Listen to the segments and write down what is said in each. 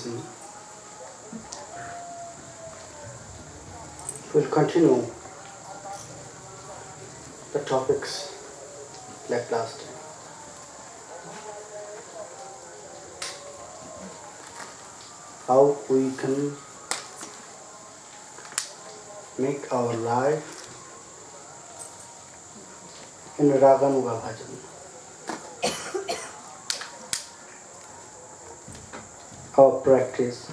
season, we'll continue the topics like last time. How we can make our life in Raganuga Bhajan. Our practice,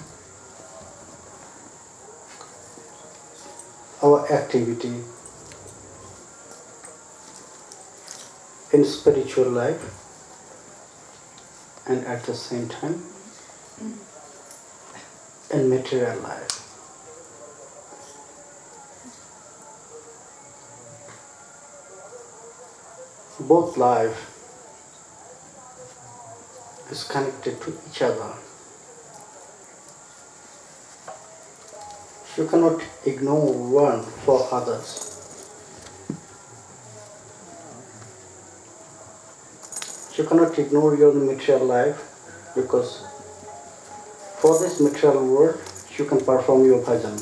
our activity in spiritual life and at the same time in material life. Both life is connected to each other. You cannot ignore one for others. You cannot ignore your material life because for this material world you can perform your bhajan.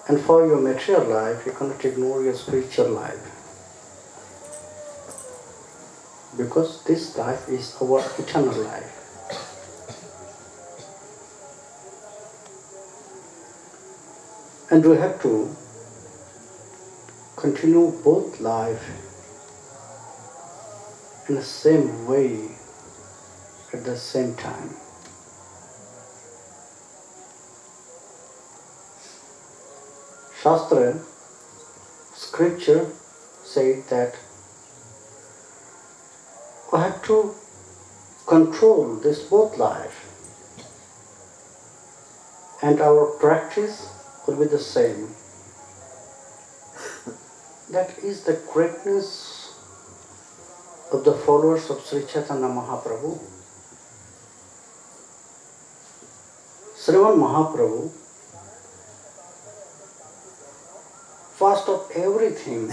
And for your material life you cannot ignore your spiritual life. Because this life is our eternal life. And we have to continue both life in the same way at the same time. Shastra, scripture said that we have to control this both life and our practice will be the same. That is the greatness of the followers of Sri Chaitanya Mahaprabhu. Sriman Mahaprabhu, first of everything,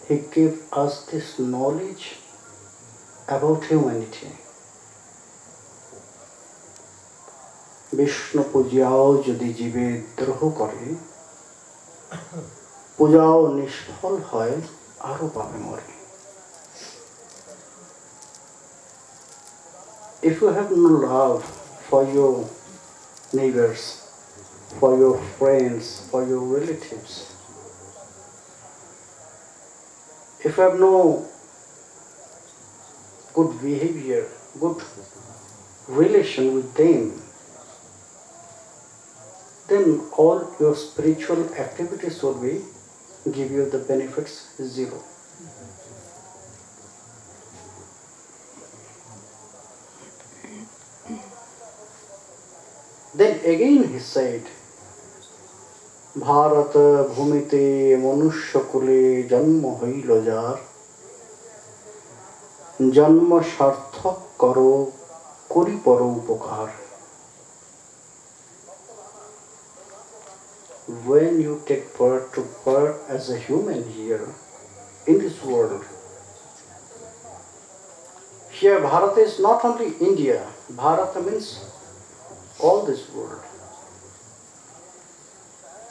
he gave us this knowledge about humanity. Vishnu pujao jodi jibe droho kore, pujao nishphal hoy aro pabe more. If you have no love for your neighbors, for your friends, for your relatives, if you have no good behavior, good relation with them, then all your spiritual activities will be give you the benefits zero. Then again he said, Bharat bhumite manushya kule janma hoilo jar, janma sarthak karo kori paro upakar. When you take birth to birth as a human here, in this world, here Bharata is not only India, Bharata means all this world.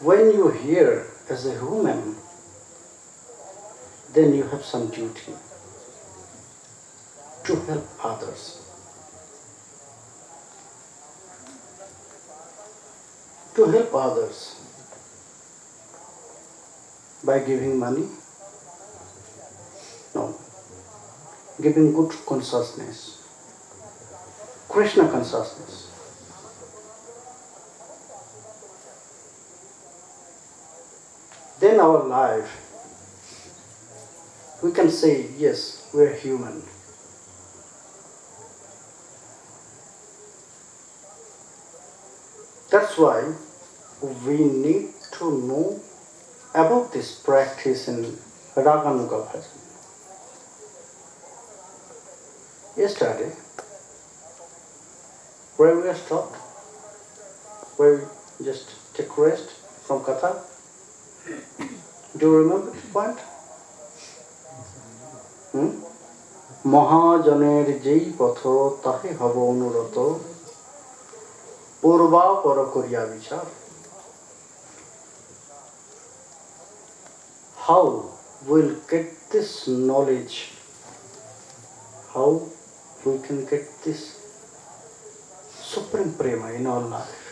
When you are here as a human, then you have some duty to help others. To help others by giving money? No. Giving good consciousness, Krishna consciousness. Then our life, we can say, yes, we are human. That's why we need to know about this practice in Raganuga Bhajan. Yesterday, where we are stopped, where we just take rest from Katha. Do you remember the point? মহাজনের যেই পথ তাহে হব অনুরত পূর্বাপর করিয়া বিচার. How we'll get this knowledge? How we can get this supreme prema in our life?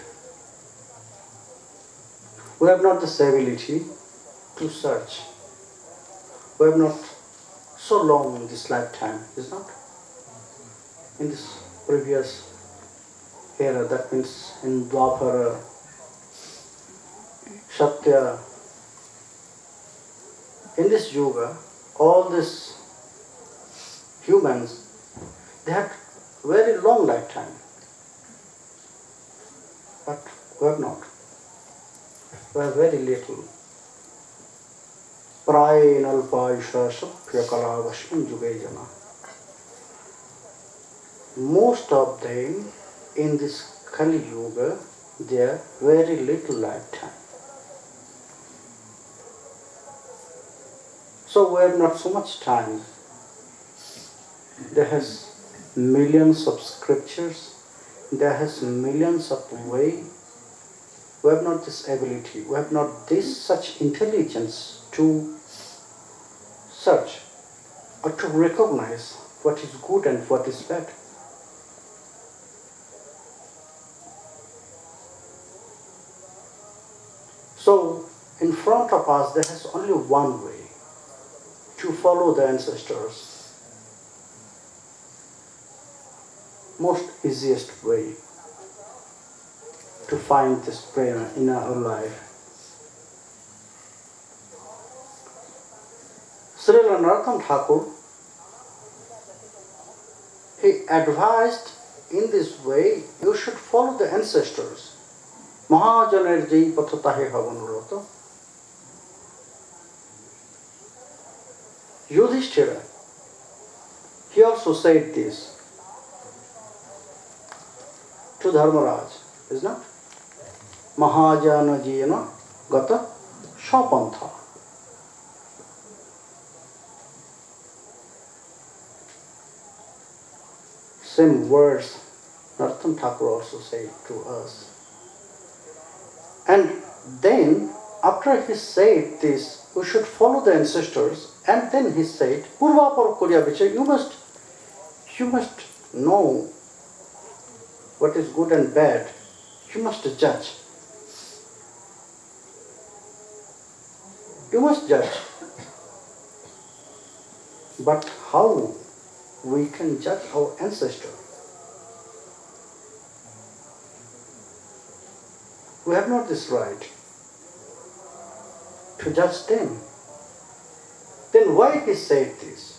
We have not this ability to search. We have not so long in this lifetime, is not? In this previous era, that means in Dwapara, Satya, in this yoga, all these humans, they had very long lifetime. But we have not. We have very little. Prayenalpaisha sapyakalavashman jugejana. Most of them in this Kali Yuga, they are very little lifetime. So we have not so much time. There has millions of scriptures, there has millions of ways. We have not this ability, we have not this such intelligence to search or to recognize what is good and what is bad. So in front of us there is only one way, to follow the ancestors. Most easiest way to find this prema in our life. Sree Radhakund Thakur, he advised in this way, you should follow the ancestors. Mahajaner jai patho tahe havanurata. Yudhishthira, he also said this to Dharmaraj, is not? Mahajana jayana gata shapantha. Same words Radhakund Thakur also said to us. And then, after he said this, we should follow the ancestors, and then he said, Purvapara Kuriya Vichar, you must know what is good and bad. You must judge. You must judge. But how we can judge our ancestor? We have not this right to judge them. Then why he said this?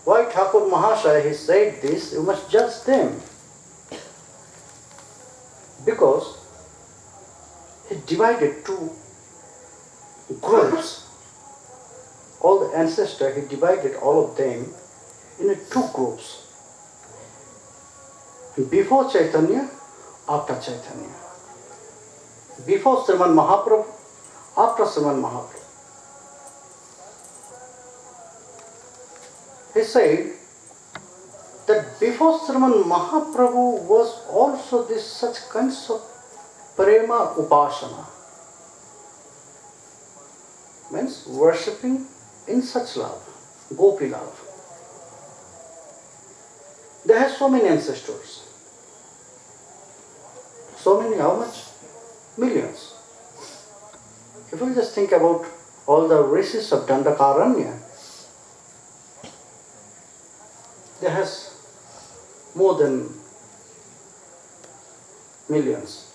Why Thakur Mahashaya he said this, you must judge them? Because he divided two groups. All the ancestors, he divided all of them in two groups. Before Chaitanya, after Chaitanya. Before Sriman Mahaprabhu, after Sriman Mahaprabhu. He said that before Sriman Mahaprabhu was also this such kinds of prema upasana. Means worshipping in such love, gopi love. They have so many ancestors. So many, how much? Millions. If we just think about all the rishis of Dandakaranya, there has more than millions.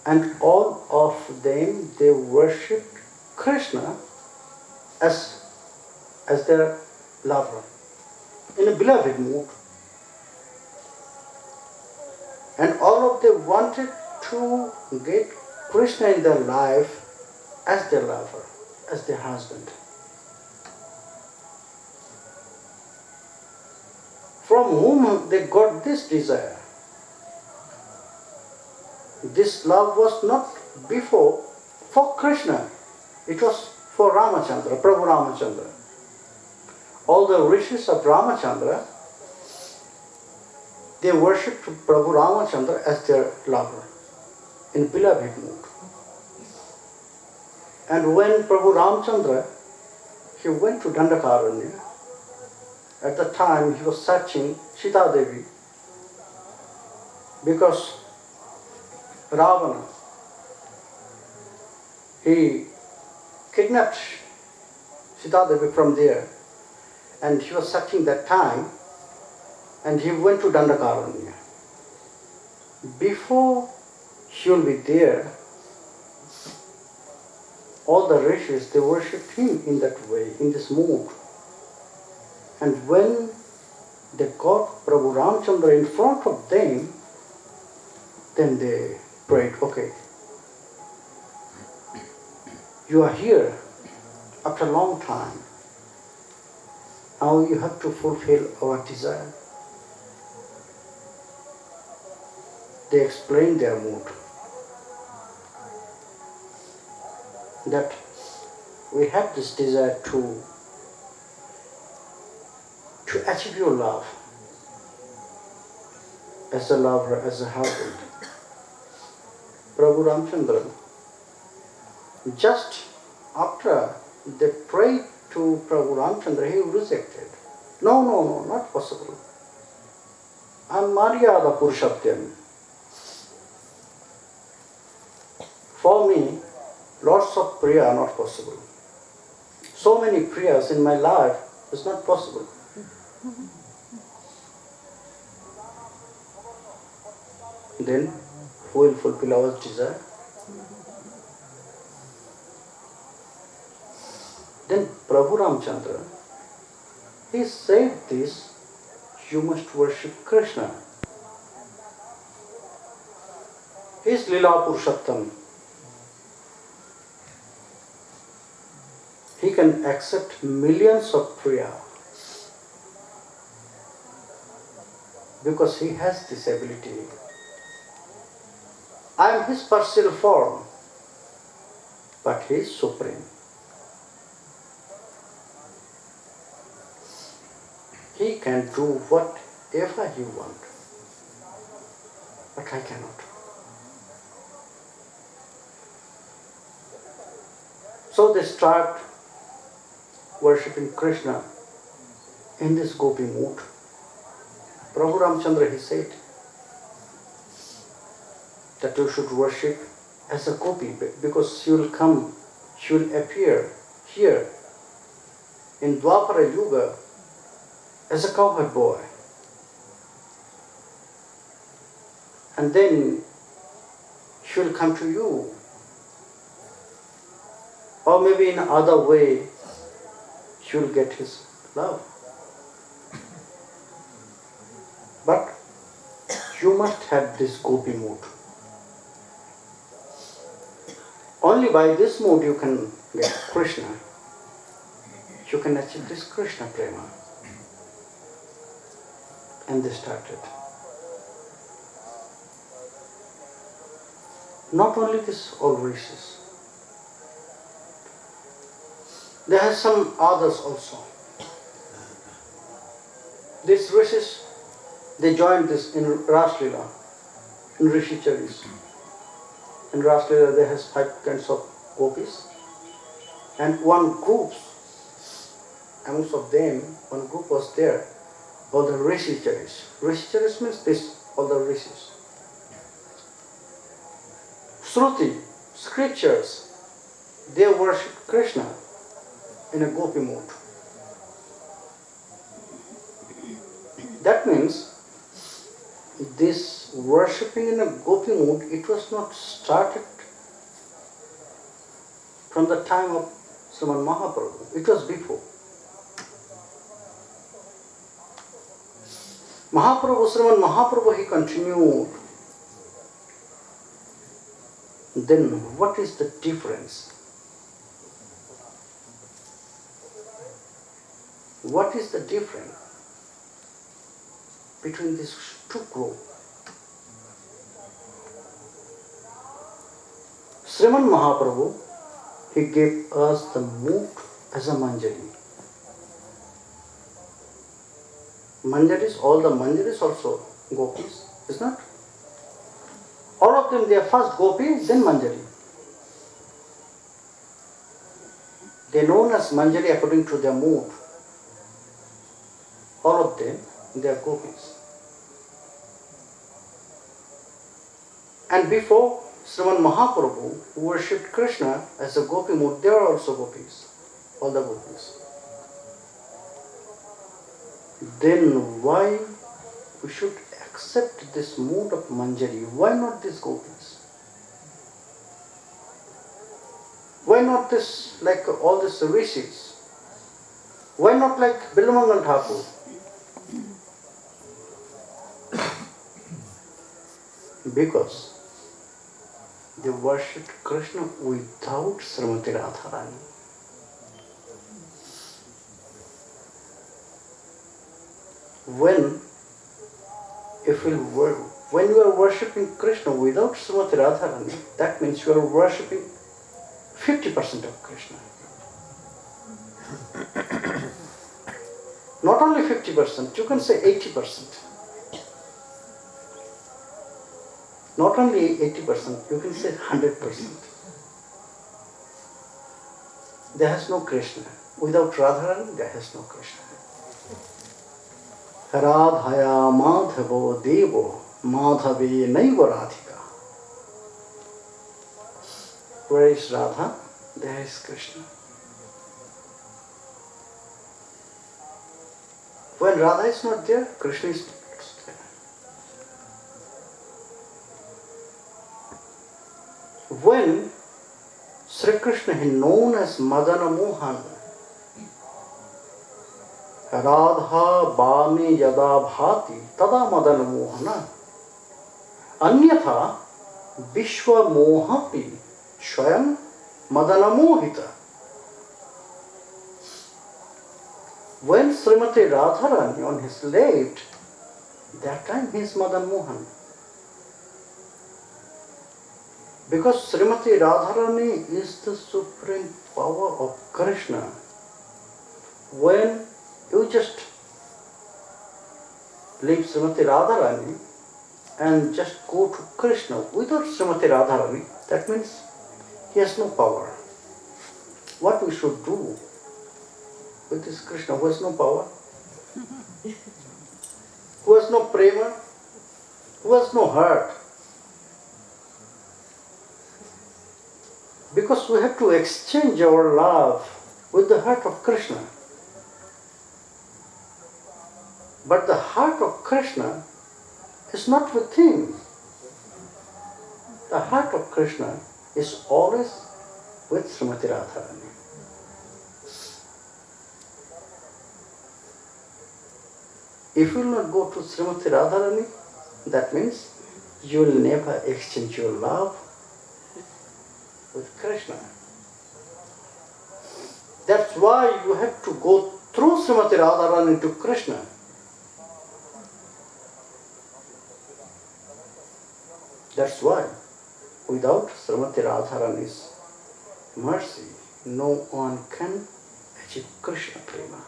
And all of them, they worshipped Krishna as their lover, in a beloved mood. And all of them wanted to get Krishna in their life as their lover, as their husband. From whom they got this desire. This love was not before for Krishna, it was for Ramachandra, Prabhu Ramachandra. all the rishis of Ramachandra, they worshipped Prabhu Ramachandra as their lover in beloved mood. And when Prabhu Ramachandra, he went to Dandakaranya, at the time he was searching Sita Devi because Ravana, he kidnapped Sita Devi from there, and he was searching that time, and he went to Dandakaranya. Before he will be there, all the rishis, they worshipped him in that way, in this mood. And when they got Prabhu Ramachandra in front of them, then they prayed, okay, you are here after a long time. Now you have to fulfill our desire. They explained their mood. That we have this desire to achieve your love as a lover, as a husband. Prabhu Ramachandra, just after they prayed to Prabhu Ramachandra, he rejected. No, not possible. I am Maryada Purushatyam. For me, lots of prayer are not possible. So many prayers in my life is not possible. Then who will fulfill our desire? Then Prabhu Ramachandra, he said this, you must worship Krishna. He is Lila Purushottam. He can accept millions of prayer because he has this ability. I am his partial form, but he is supreme. He can do whatever he wants, but I cannot. So they start worshipping Krishna in this gopi mood. Prabhu Ramachandra, he said that you should worship as a gopi because she will come, she will appear here in Dwapara Yuga as a cowherd boy. And then she will come to you. Or maybe in other way, she will get his love. But you must have this gopi mood. Only by this mood you can get Krishna. You can achieve this Krishna prema. And they started. Not only this, all rishis. There are some others also. These rishis, they joined this in Raslila, in Rishicharis. In Raslila there has 5 kinds of gopis. And one group, amongst of them, one group was there, all the Rishicharis. Rishicharis means this, all the rishis. Shruti, scriptures, they worship Krishna in a gopi mood. That means this worshipping in a gopi mood, it was not started from the time of Sriman Mahaprabhu. It was before. Sriman Mahaprabhu, he continued. Then what is the difference? What is the difference between these two groups? Sriman Mahaprabhu, he gave us the mood as a manjari. Manjaris, all the Manjaris also gopis, is not? All of them, they are first gopi, then Manjari. They are known as Manjari according to their mood. All of them, they are gopis. And before Sriman Mahaprabhu, who worshipped Krishna as a gopi mood, they were also gopis, all the gopis. Then why we should accept this mood of Manjari? Why not these gopis? Why not this, like all these rishis? Why not like Bilamangal Thakur? Because they worshipped Krishna without Srimati Radharani. When you are worshipping Krishna without Srimati Radharani, that means you are worshipping 50% of Krishna. Not only 50%, you can say 80%. Not only 80%, you can say 100%. There has no Krishna. Without Radharani, there has no Krishna. Radhaya Madhavo Devo Madhave Naiva Radhika. Where is Radha? There is Krishna. When Radha is not there, Krishna is not there. When Sri Krishna is known as Madana Mohan, Radha Bami Yada Bhati Tada Madana Mohana Anyatha Vishwa Mohapi Swayam Madana Mohita. When Srimati Radharani on his left, that time he is Madan Mohan. Because Srimati Radharani is the supreme power of Krishna. When you just leave Srimati Radharani and just go to Krishna without Srimati Radharani, that means he has no power. What we should do with this Krishna who has no power, who has no prema, who has no heart? Because we have to exchange our love with the heart of Krishna. But the heart of Krishna is not with him. The heart of Krishna is always with Srimati Radharani. If you will not go to Srimati Radharani, that means you will never exchange your love with Krishna. That's why you have to go through Srimati Radharani to Krishna. That's why without Srimati Radharani's mercy, no one can achieve Krishna prema.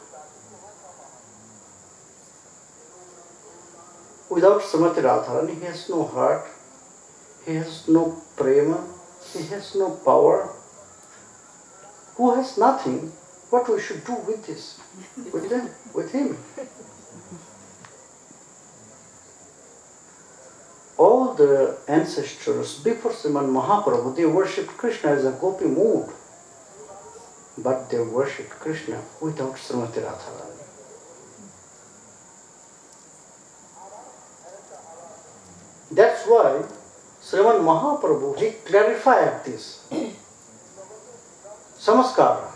Without Srimati Radharani, he has no heart, he has no prema, he has no power. Who has nothing, what we should do with this? With them, with him. All the ancestors before Sriman Mahaprabhu, they worshipped Krishna as a gopi mood. But they worshipped Krishna without Srimati Radharani. That's why Sriman Mahaprabhu, he clarified this. Samaskara.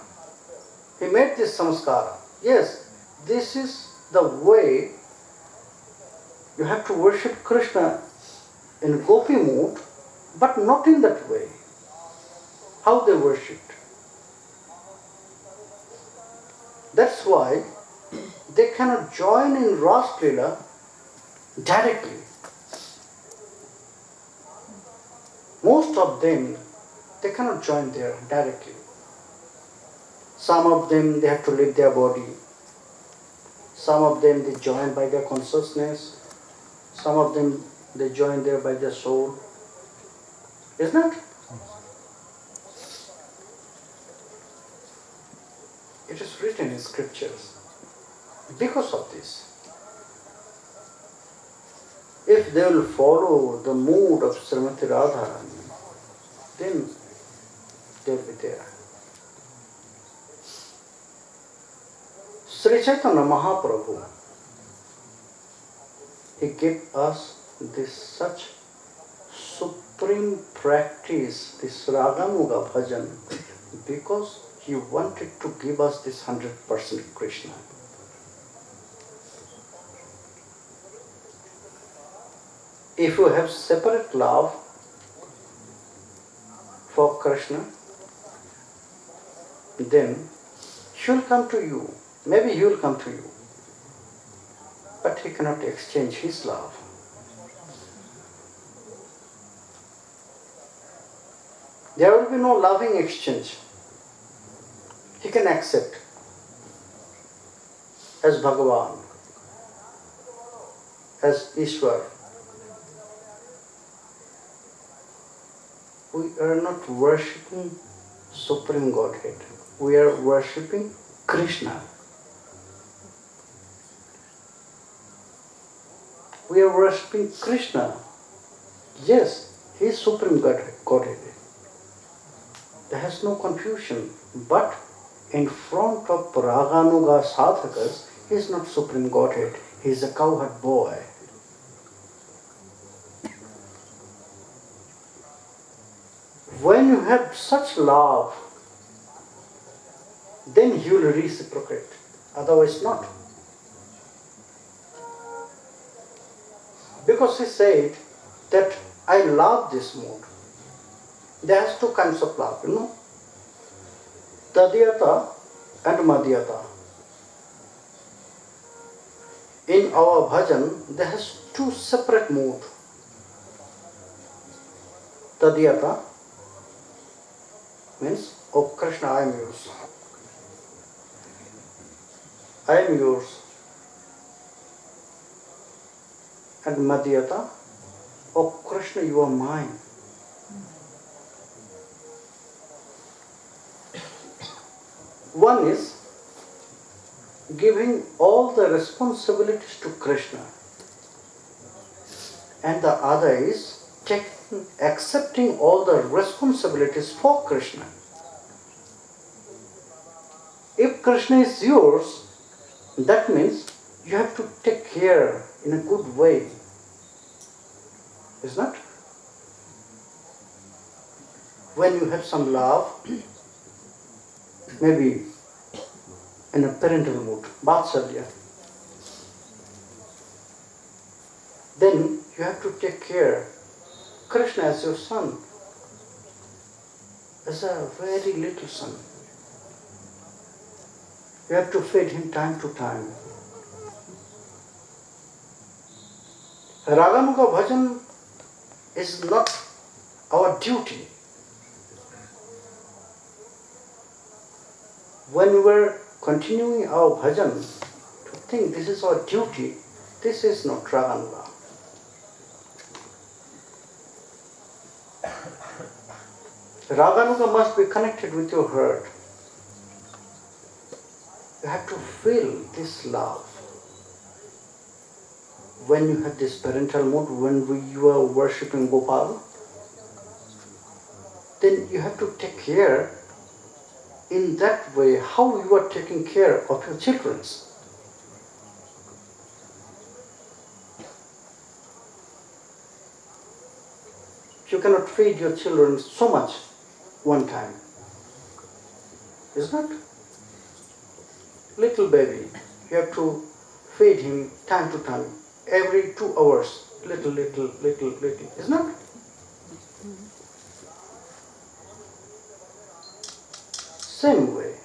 He made this samaskara. Yes, this is the way you have to worship Krishna in gopi mood, but not in that way. How they worshipped. That's why they cannot join in Ras Leela directly. Most of them, they cannot join there directly. Some of them, they have to leave their body. Some of them they join by their consciousness. Some of them they join there by their soul. Isn't it? It is written in scriptures. Because of this, if they will follow the mood of Srimati Radharani, then they will be there. Sri Chaitanya Mahaprabhu, he gave us this such supreme practice, this Raganuga bhajan, because he wanted to give us this 100% Krishna. If you have separate love for Krishna, then he will come to you. Maybe he will come to you. But he cannot exchange his love. There will be no loving exchange. He can accept as Bhagavan, as Ishwar. We are not worshipping Supreme Godhead. We are worshipping Krishna. We are worshipping Krishna. Yes, he is Supreme Godhead. There is no confusion. But in front of Raganuga sadhakas, he is not Supreme Godhead. He is a cowherd boy. When you have such love, then he will reciprocate. Otherwise not. Because he said that I love this mood. There are two kinds of love, you know. Tadhyata and Madhyata. In our bhajan, there is two separate moods. Tadhyata means, oh Krishna, I am yours. I am yours. And Madhyata, oh Krishna, you are mine. One is giving all the responsibilities to Krishna, and the other is accepting all the responsibilities for Krishna. If Krishna is yours, that means you have to take care in a good way. Isn't it? When you have some love, maybe in a parental mood, Vatsalya, then you have to take care. Krishna as your son, as a very little son. You have to feed him time to time. Raganuga bhajan is not our duty. When we were continuing our bhajan, to think this is our duty, this is not Raganuga. Raganuga must be connected with your heart. You have to feel this love. When you have this parental mood, when you are worshipping Gopal, then you have to take care in that way how you are taking care of your children. You cannot feed your children so much one time. Isn't it? Little baby, you have to feed him time to time, every 2 hours, little, isn't it? Same way,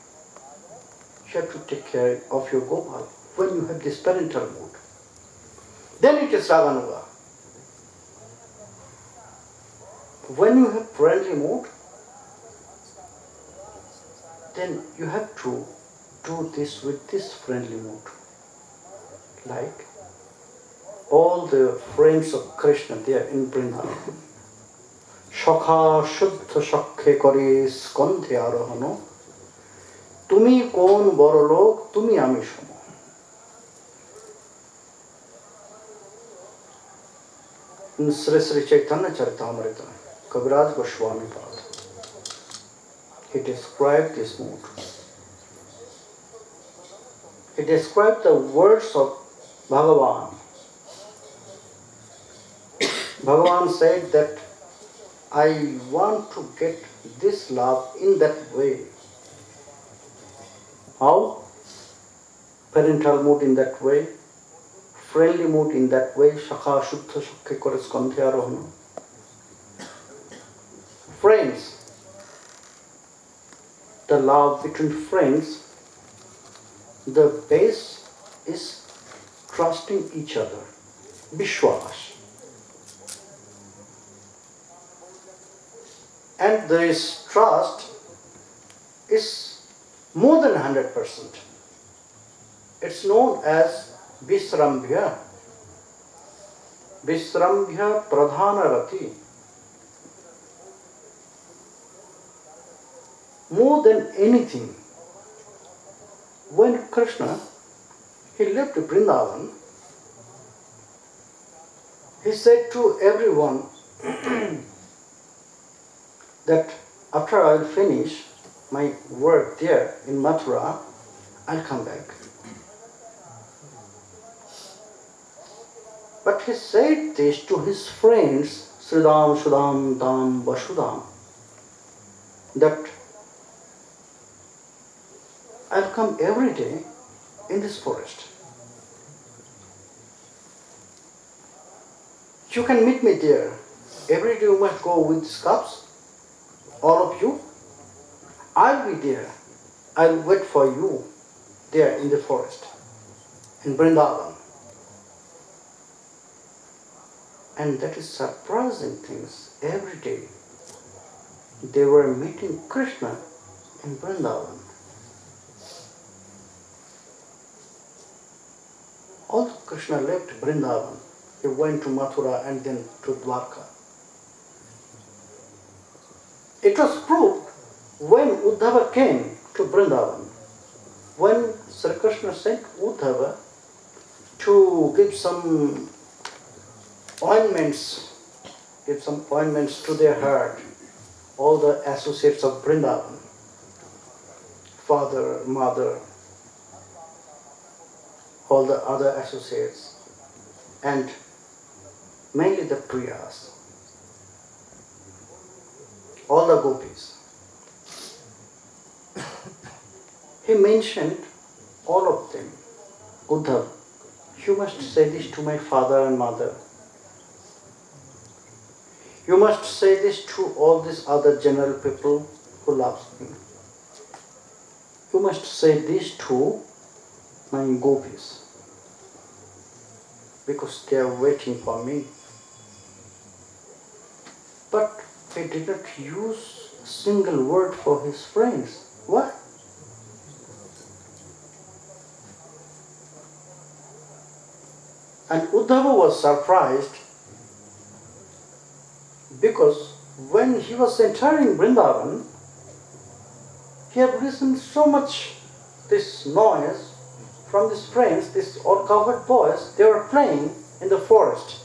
you have to take care of your Gopal when you have this parental mood. Then it is Raganuga. When you have friendly mood, then you have to do this with this friendly mood. like all the friends of Krishna there in Vrindavan. Shakha Shuddha Shakhe Kore Skandhe Arohano. Tumi kon borolok, tumi ami shomo. In Sree Sree Chaitanya Charitamrita, Kaviraj Goswami Pad, he described this mood. He described the words of Bhagavan. Bhagavan said that I want to get this love in that way. How? Parental mood in that way, friendly mood in that way, Shakha Shuddha Shakhe Kore Skandhe Arohana. Friends, the love between friends, the base is trusting each other, Vishwas. And this trust is more than 100%. It's known as Visrambhya. Visrambhya Pradhanarati. More than anything, when Krishna, he left Vrindavan, he said to everyone that after I'll finish my work there in Mathura, I'll come back. But he said this to his friends, Sridham, Sudham, Dham, Vasudham, that I'll come every day in this forest. You can meet me there. Every day you must go with scarves, all of you. I'll be there. I'll wait for you there in the forest, in Vrindavan. And that is surprising things. Every day they were meeting Krishna in Vrindavan. Although Krishna left Vrindavan, he went to Mathura and then to Dwarka. It was proved when Uddhava came to Vrindavan, when Sri Krishna sent Uddhava to give some ointments to their heart, all the associates of Vrindavan, father, mother, all the other associates, and mainly the Priyas, all the gopis. He mentioned all of them. Uddhav, you must say this to my father and mother. You must say this to all these other general people who love me. You must say this to my gopis, because they are waiting for me. But he did not use a single word for his friends. Why? And Uddhava was surprised, because when he was entering Vrindavan, he had listened so much this noise from his friends, these all covered boys. They were playing in the forest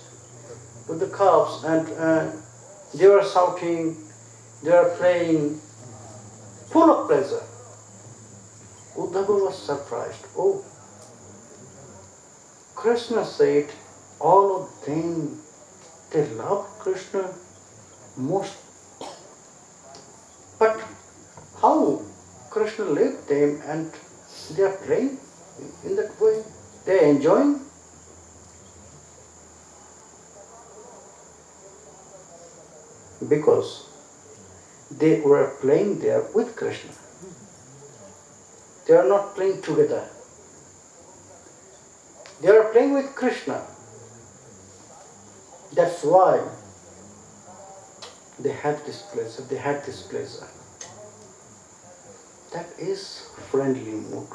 with the calves, and they were shouting, they were playing, full of pleasure. Uddhava was surprised. Oh, Krishna said all of them, they loved Krishna most. But how Krishna left them and they are playing in that way? They are enjoying? Because they were playing there with Krishna. They are not playing together. They are playing with Krishna. That's why they had this pleasure. They had this pleasure. That is friendly mood.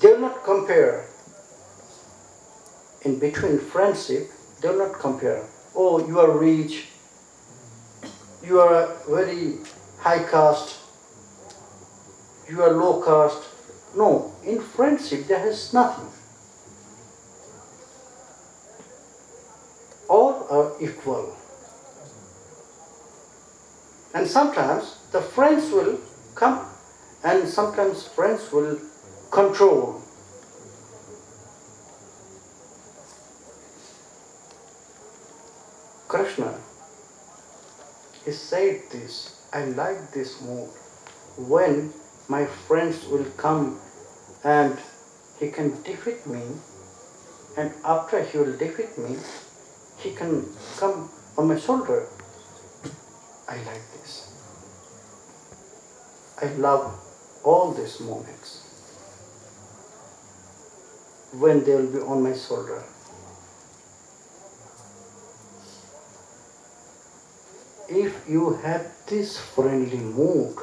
They will compare. In between friendship, they will not compare. Oh, you are rich, you are very high caste, you are low caste. No, in friendship there is nothing. All are equal. And sometimes the friends will come and sometimes friends will control. Krishna, he said this, I like this mood. When my friends will come and he can defeat me, and after he will defeat me, he can come on my shoulder. I like this. I love all these moments when they will be on my shoulder. If you have this friendly mood,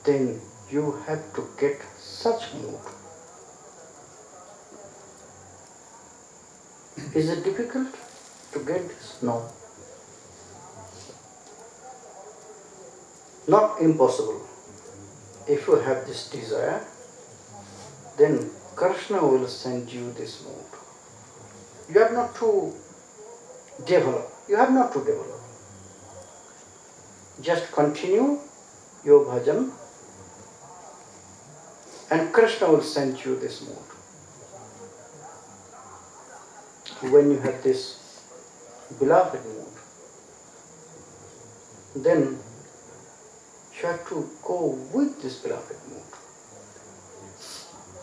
then you have to get such mood. Is it difficult to get this? No. Not impossible. If you have this desire, then Krishna will send you this mood. You have not to develop. You have not to develop. Just continue your bhajan and Krishna will send you this mood. When you have this beloved mood, then you have to go with this beloved mood.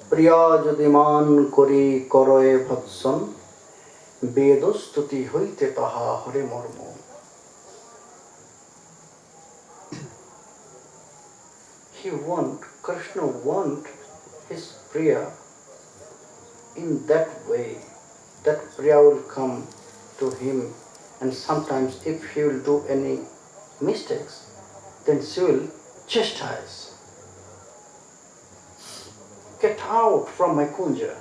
Priya jadiman kori koroe bhatsan bedostuti hoite taha hare mormo. Krishna want his Priya in that way, that Priya will come to him, and sometimes if he will do any mistakes, then she will chastise. Get out from my kunja.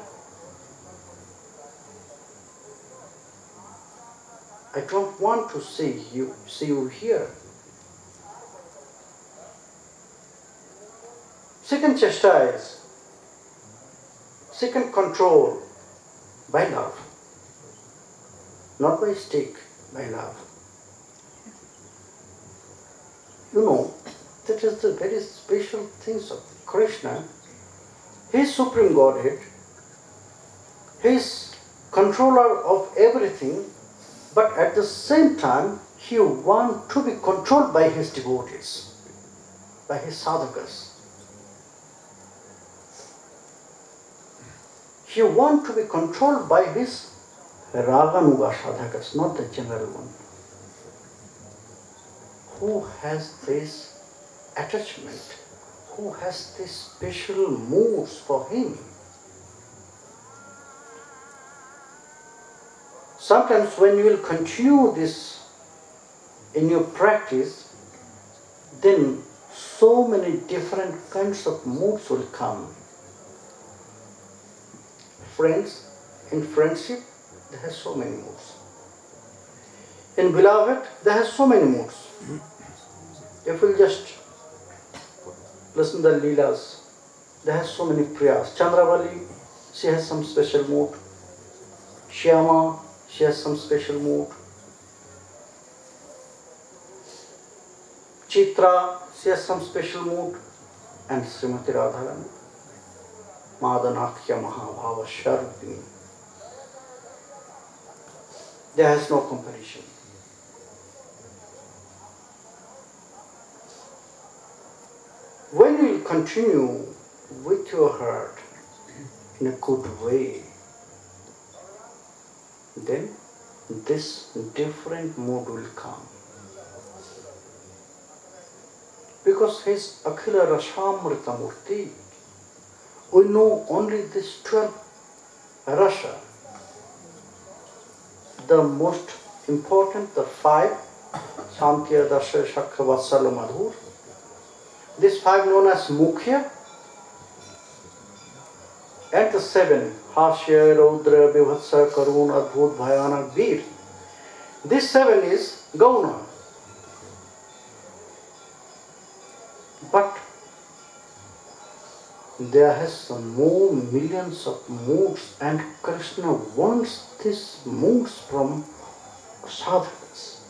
I don't want to see you here. She can chastise, she can control by love, not by stick, by love. You know, that is the very special things of Krishna. He is Supreme Godhead, he is controller of everything, but at the same time, he wants to be controlled by his devotees, by his sadhakas. He wants to be controlled by his Raganuga sadhakas, not the general one. Who has this attachment? Who has these special moods for him? Sometimes when you will continue this in your practice, then so many different kinds of moods will come. Friends, in friendship, there are so many moods. In beloved, there are so many moods. If we'll just listen to the Leelas, there are so many prayas. Chandravali, she has some special mood. Shyama, she has some special mood. Chitra, she has some special mood. And Srimati Radhakund, Madanakya Mahabhava Sharupini. There is no comparison. When you continue with your heart in a good way, then this different mood will come. Because his Akhila Rasamrita Murti, we know only this 12 rasa. The most important, the 5, Samkhya, Dasa, Shakya, Vatsala, Madhur. These 5 known as Mukhya, and the 7, Hashya, Raudra, Vibhatsa, Karun, Adbhut, Bhayanak, Veer. This 7 is Gauna. But there has some more millions of moods, and Krishna wants these moods from sadhakas.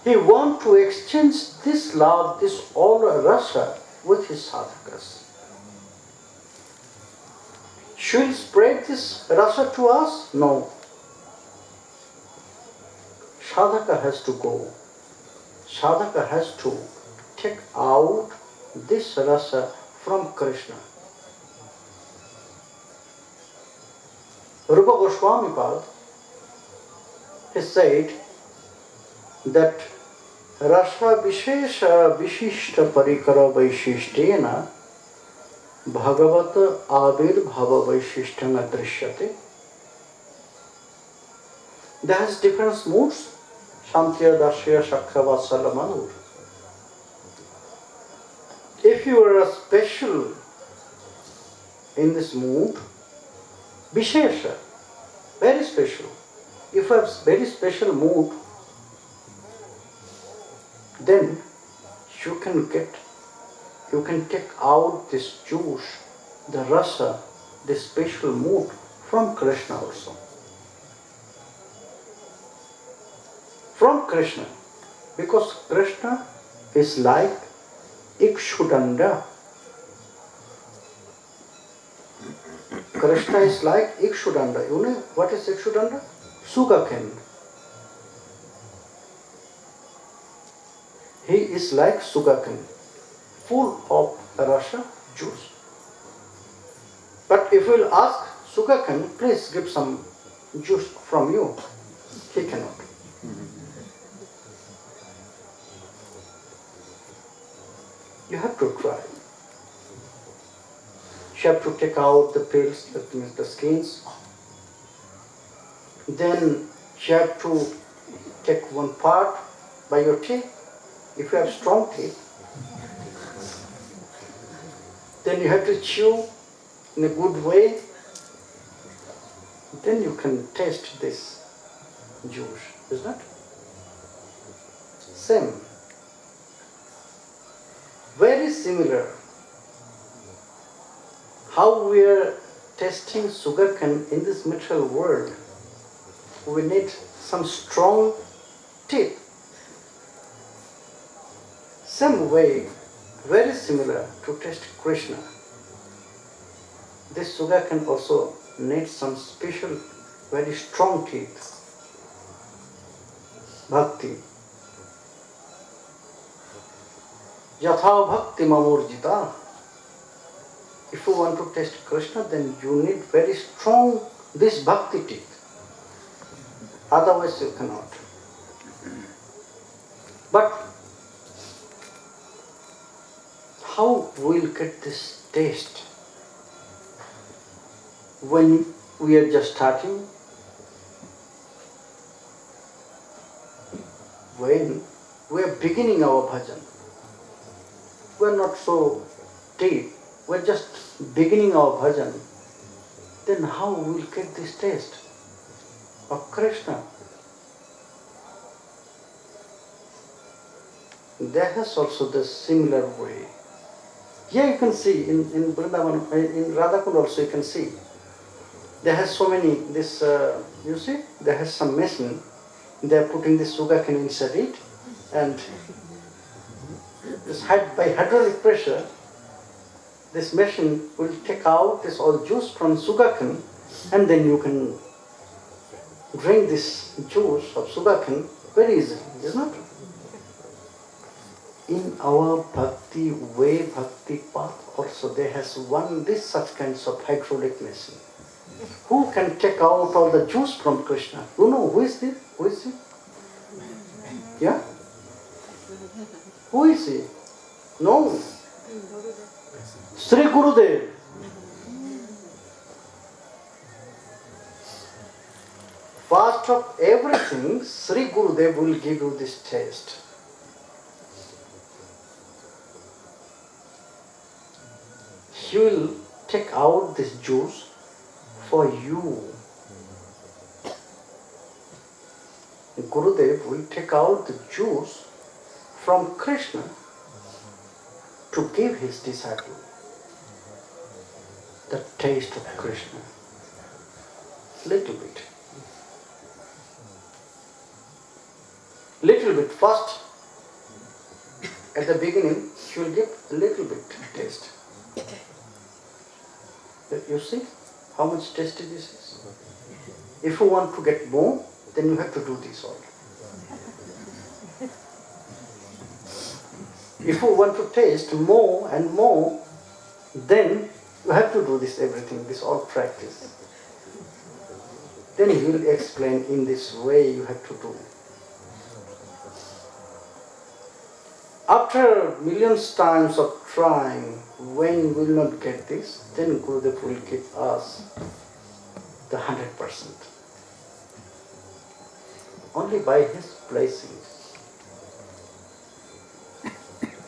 He wants to exchange this love, this all rasa with his sadhakas. Should he spread this rasa to us? No. Sadhaka has to go. Sadhaka has to take out this rasa from Krishna. Rupa Goswami Pad has said that rasa vishesha vishishta parikara vaishishtena bhagavat avirbhava vaishishtana drishyate. There has different moods. Shantya, Dashya, Shakha, Vatsala, Manur. If you are special in this mood, Vishesha, very special. If you have very special mood, then you can take out this juice, the rasa, this special mood from Krishna also. From Krishna, because Krishna is like Ikshudanda. Krishna is like Ikshudanda. You know what is Ikshudanda? Sugarcane. He is like sugarcane, full of rasa juice. But if you will ask sugarcane, please give some juice from you, he cannot. You have to try. You have to take out the pills, that means the skins. Then you have to take one part by your teeth. If you have strong teeth, then you have to chew in a good way. Then you can taste this juice, isn't it? Same. Very similar. How we are tasting sugarcane in this material world, we need some strong teeth. Same way, very similar to taste Krishna. This sugarcane also needs some special, very strong teeth. Bhakti. Yatha bhakti mamurjita. If you want to taste Krishna, then you need very strong this bhakti teeth. Otherwise you cannot. But how we'll get this taste? When we are just starting, when we are beginning our bhajan, we are not so deep, we are just beginning our bhajan, then how we will get this taste of Krishna? There has also the similar way. Here you can see in Vrindavan, in Radhakund also you can see. There has so many, you see, there has some machine, they are putting this sugarcane inside it, and this by hydraulic pressure, this machine will take out this all juice from sugarcane, and then you can drink this juice of sugarcane very easily, isn't it? In our bhakti way, bhakti path also there has this such kinds of hydraulic machine. Who can take out all the juice from Krishna? You know who is this? Who is he? Yeah? Who is he? No. Sree Gurudev. First of everything, Sree Gurudev will give you this taste. He will take out this juice for you. Gurudev will take out the juice from Krishna to give his disciple the taste of Krishna. Little bit. Little bit. First, at the beginning, she will give a little bit taste. You see how much tasty this is? If you want to get more, then you have to do this all. If you want to taste more and more, then you have to do this everything, this all practice. Then he will explain in this way you have to do. After millions times of trying, when we will not get this, then Gurudev will give us the 100%. Only by his blessings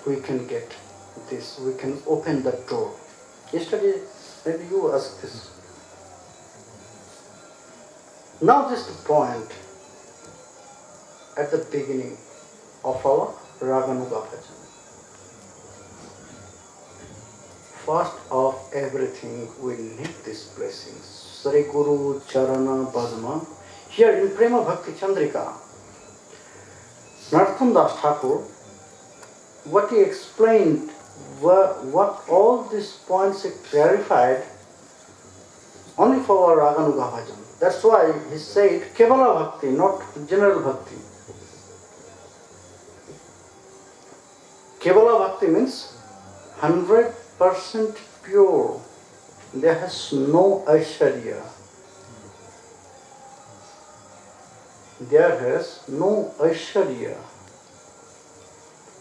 we can get this, we can open the door. Yesterday, maybe you asked this. Now this is the point at the beginning of our Raganuga bhajan. First of everything, we need these blessings. Sree Guru Charana Padma. Here in Prema Bhakti Chandrika, Radhakund Das Thakur, what he explained, what all these points he clarified, only for our Raganuga bhajan. That's why he said Kevala Bhakti, not general Bhakti. Kevala Bhakti means 100% pure. There has no Aishwarya. There has no Aishwarya.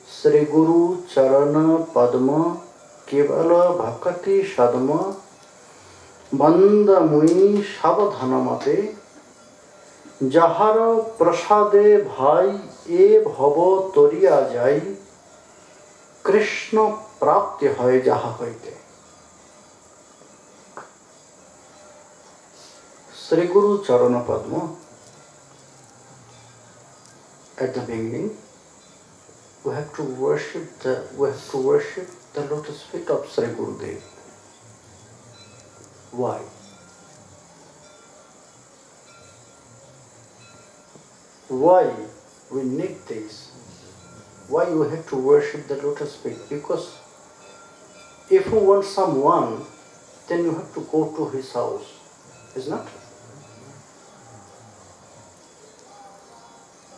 Sree Guru Charana Padma Kevala Bhakati Sadma Banda Muni Savadhanamate Jahara Prasade Bhai E Bhava Toriya Jai Krishna Prapti Hoy Jaha Hoite. Sree Guru Charana Padma, at the beginning, we have to worship the lotus feet of Sree Gurudev. Why? Why we need this? Why you have to worship the lotus feet? Because if you want someone, then you have to go to his house, isn't it?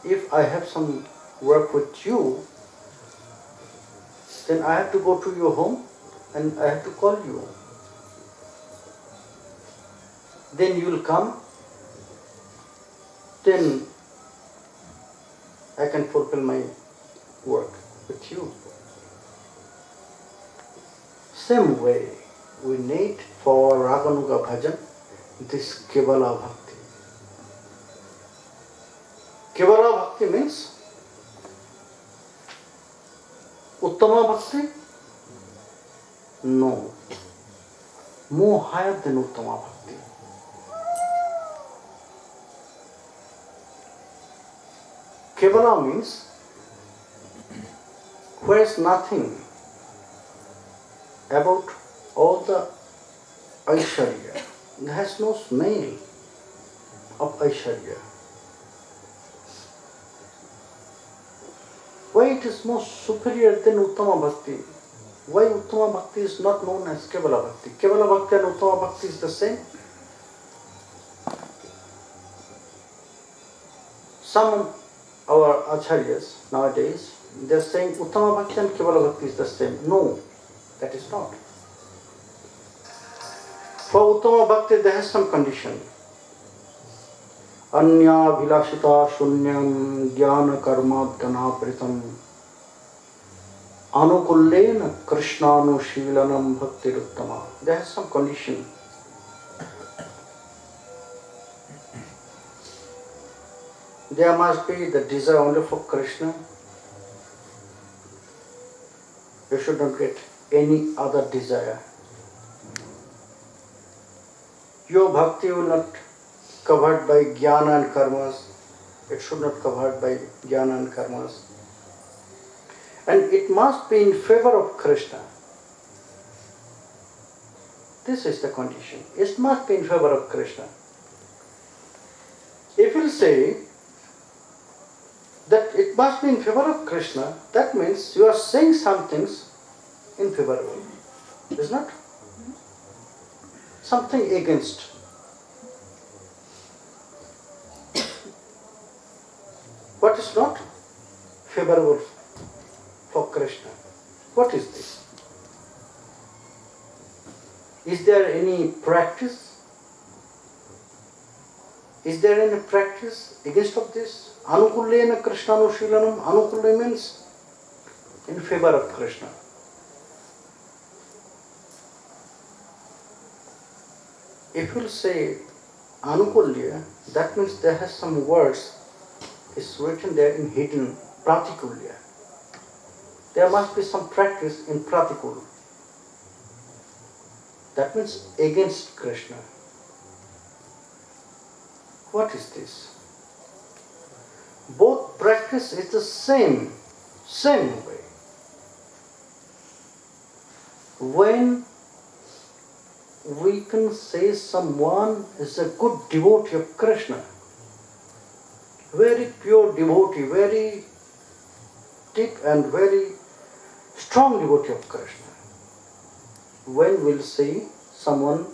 If I have some work with you, then I have to go to your home and I have to call you. Then you will come, then I can fulfill my work with you. Same way, we need for Raganuga bhajan this Kevala Bhakti. Kevala Bhakti means Uttama Bhakti? No. More higher than Uttama Bhakti. Kevala means where is nothing about all the Aishwarya. There has no smell of Aishwarya. Why it is more superior than Uttama Bhakti? Why Uttama Bhakti is not known as Kevala Bhakti? Kevala Bhakti and Uttama Bhakti is the same. Some our acharyas nowadays, they are saying Uttama Bhakti and Kevala Bhakti is the same. No, that is not. For Uttama Bhakti there is some condition. Anya vilashita shunyam jnana karma ganapritam anukullena krishnanushilanam bhaktiruttama. There is some condition. There must be the desire only for Krishna. You should not get any other desire. Your bhakti will not covered by jnana and karmas. It should not covered by jnana and karmas. And it must be in favor of Krishna. This is the condition. It must be in favor of Krishna. If you say that it must be in favor of Krishna, that means you are saying some things in favor of him. Is not? Something against. What is not favorable for Krishna? What is this? Is there any practice? Is there any practice against of this? Anukulyena Krishnanushilanam. Anukulya means in favor of Krishna. If you say Anukulya, that means there has some words is written there in hidden Pratikulya. There must be some practice in Pratikul. That means against Krishna. What is this? Both practice is the same way. When we can say someone is a good devotee of Krishna, very pure devotee, very deep and very strong devotee of Krishna. When we'll see someone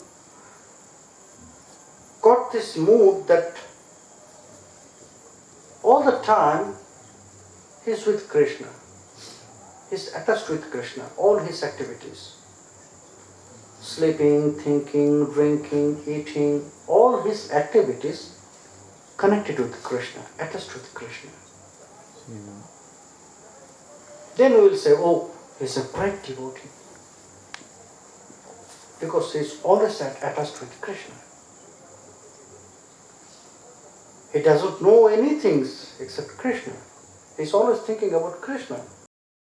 got this mood that all the time he's with Krishna, he's attached with Krishna, all his activities, sleeping, thinking, drinking, eating, all his activities connected with Krishna, attached with Krishna. Then we will say, oh, he's a great devotee. Because he's always attached with Krishna. He doesn't know anything except Krishna. He's always thinking about Krishna.